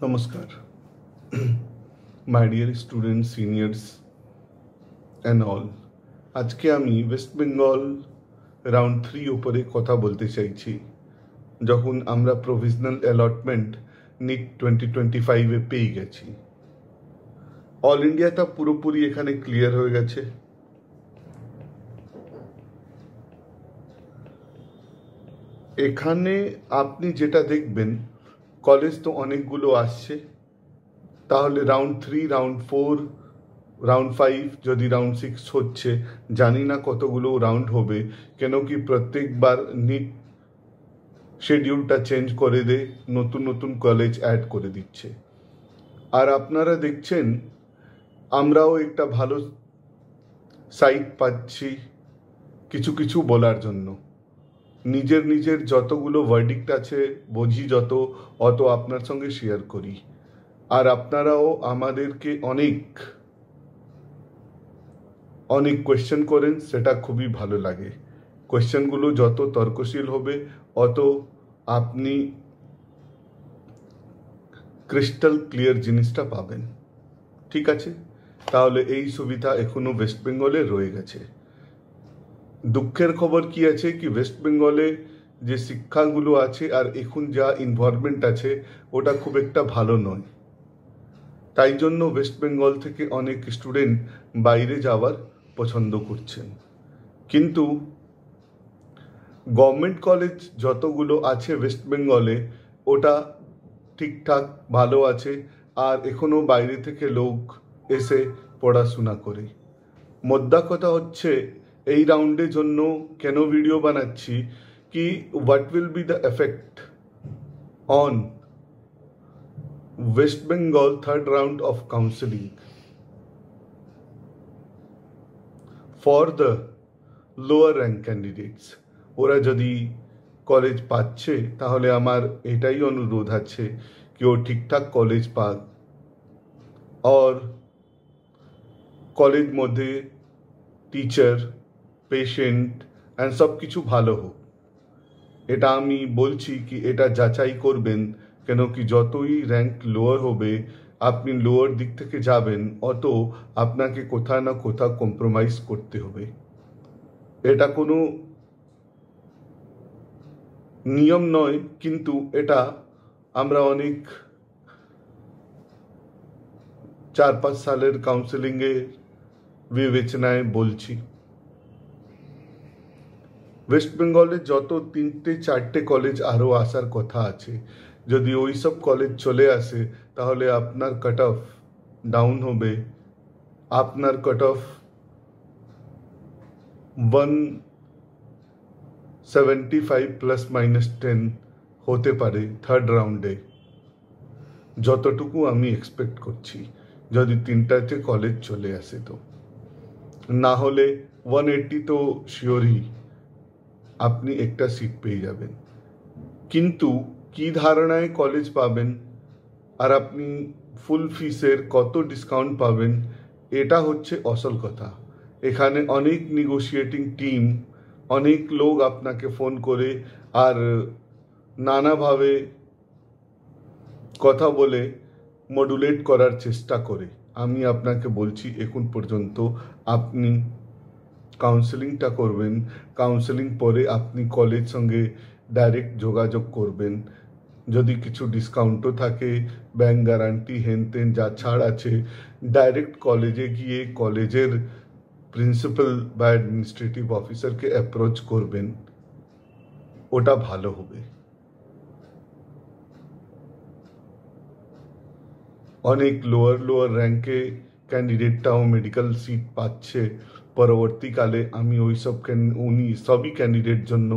নমস্কার my dear student seniors and all. আজকে আমি ওয়েস্ট বেঙ্গল রাউন্ড 3 উপরে কথা বলতে চাইছি। যখন আমরা প্রভিশনাল অ্যালটমেন্ট নিট 2025-এ পেয়ে গেছি, অল ইন্ডিয়াটা পুরোপুরি এখানে ক্লিয়ার হয়ে গেছে। এখানে আপনি যেটা দেখবেন, কলেজ তো অনেকগুলো আসছে, তাহলে রাউন্ড 3, রাউন্ড 4, রাউন্ড 5, যদি রাউন্ড 6 হচ্ছে, জানি না কতগুলো রাউন্ড হবে, কেন কি প্রত্যেকবার নিট শিডিউলটা চেঞ্জ করে দেয়, নতুন নতুন কলেজ অ্যাড করে দিচ্ছে। আর আপনারা দেখছেন আমরাও একটা ভালো সাইট পাচ্ছি কিছু কিছু বলার জন্য। নিজের যতগুলো ভার্ডিক্ট আছে বুঝি অত আপনার সঙ্গে শেয়ার করি। আর আপনারাও আমাদেরকে অনেক কোয়েশ্চেন করেন, সেটা খুবই ভালো লাগে। কোয়েশ্চেনগুলো যত তর্কশীল হবে অত আপনি ক্রিস্টাল ক্লিয়ার জিনিসটা পাবেন। ঠিক আছে, তাহলে এই সুবিধা এখনো ওয়েস্ট বেঙ্গলে রয়ে গেছে। দুঃখের খবর কি আছে কি, ওয়েস্ট বেঙ্গলে যে শিক্ষাগুলো আছে আর এখন যা এনভায়রনমেন্ট আছে, ওটা খুব একটা ভালো নয়। তাই জন্য ওয়েস্ট বেঙ্গল থেকে অনেক স্টুডেন্ট বাইরে যাওয়ার পছন্দ করছেন। কিন্তু গভর্নমেন্ট কলেজ যতগুলো আছে ওয়েস্ট বেঙ্গলে, ওটা ঠিকঠাক ভালো আছে, আর এখনো বাইরে থেকে লোক এসে পড়াশোনা করে। মোদ্দা কথা হচ্ছে, এই রাউন্ডের জন্য কেন ভিডিও বানাচ্ছি কি, what will be the effect on West Bengal third round of counselling for the lower rank candidates. ওরা যদি কলেজ পাচ্ছে, তাহলে আমার এটাই অনুরোধ আছে কি ও ঠিকঠাক কলেজ পাক, আর কলেজ মধ্যে টিচার, পেশেন্ট অ্যান্ড সব কিছু ভালো হোক। এটা আমি বলছি কি এটা যাচাই করবেন, কেন কি যতই র্যাঙ্ক লোয়ার হবে, আপনি লোয়ার দিক থেকে যাবেন, অত আপনাকে কোথাও না কোথাও কম্প্রোমাইজ করতে হবে। এটা কোনো নিয়ম নয়, কিন্তু এটা আমরা অনেক 4-5 সালের কাউন্সেলিংয়ে বিবেচনায় বলছি। ওয়েস্ট বেঙ্গলে যত 3-4টে কলেজ আরও আসার কথা আছে, যদি ওই সব কলেজ চলে আসে, তাহলে আপনার কাট অফ ডাউন হবে। আপনার কাট অফ 175 +-10 হতে পারে থার্ড রাউন্ডে, যতটুকু আমি এক্সপেক্ট করছি, যদি 3টাতে কলেজ চলে আসে। তো না হলে 180 তো শিওরই আপনি একটা সিট পেয়ে যাবেন। কিন্তু কি ধারণায় কলেজ পাবেন আর আপনি ফুল ফিসের কত ডিসকাউন্ট পাবেন, এটা হচ্ছে আসল কথা। এখানে অনেক নেগোশিয়েটিং টিম, অনেক লোক আপনাকে ফোন করে আর নানাভাবে কথা বলে মডুলেট করার চেষ্টা করে। আমি আপনাকে বলছি, এখন পর্যন্ত আপনি কাউন্সেলিংটা করবেন, কাউন্সেলিং পরে আপনি কলেজ সঙ্গে ডাইরেক্ট যোগাযোগ করবেন। যদি কিছু ডিসকাউন্টও থাকে, ব্যাংক গ্যারান্টি, হেনতেন যা ছাড় আছে, ডাইরেক্ট কলেজে গিয়ে কলেজের প্রিন্সিপাল বা অ্যাডমিনিস্ট্রেটিভ অফিসারকে অ্যাপ্রোচ করবেন, ওটা ভালো হবে। অনেক লোয়ার র্যাঙ্কে ক্যান্ডিডেটটাও মেডিকেল সিট পাচ্ছে পরবর্তীকালে। আমি সবই ক্যান্ডিডেট জন্য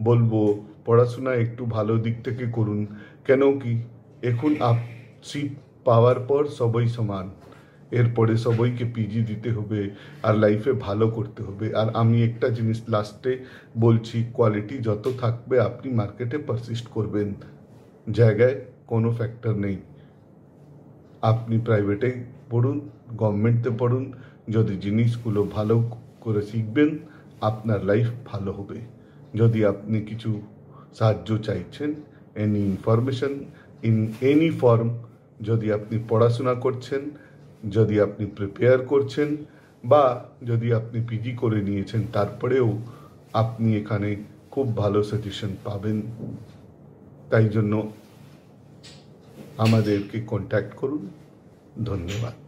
বলবো, পড়াশোনা একটু ভালো দিক থেকে করুন, কেন কি এখন সিট পাওয়ার পর সবাই সমান, এরপরে সবাইকে পিজি দিতে হবে আর লাইফে ভালো করতে হবে। আর আমি একটা জিনিস লাস্টে বলছি, কোয়ালিটি যত থাকবে আপনি মার্কেটে পারসিস্ট করবেন, জায়গায় কোনো ফ্যাক্টর নেই। আপনি প্রাইভেটে পড়ুন, গভর্নমেন্টে পড়ুন, যদি জিনিসগুলো ভালো করে শিখবেন, আপনার লাইফ ভালো হবে। যদি আপনি কিছু সাহায্য চাইছেন, any information in any form, যদি আপনি পড়াশোনা করছেন, যদি আপনি প্রিপেয়ার করছেন, বা যদি আপনি পিজি করে নিয়েছেন, তারপরেও আপনি এখানে খুব ভালো সাজেশন পাবেন। তাই জন্য আমাদেরকে কন্ট্যাক্ট করুন। ধন্যবাদ।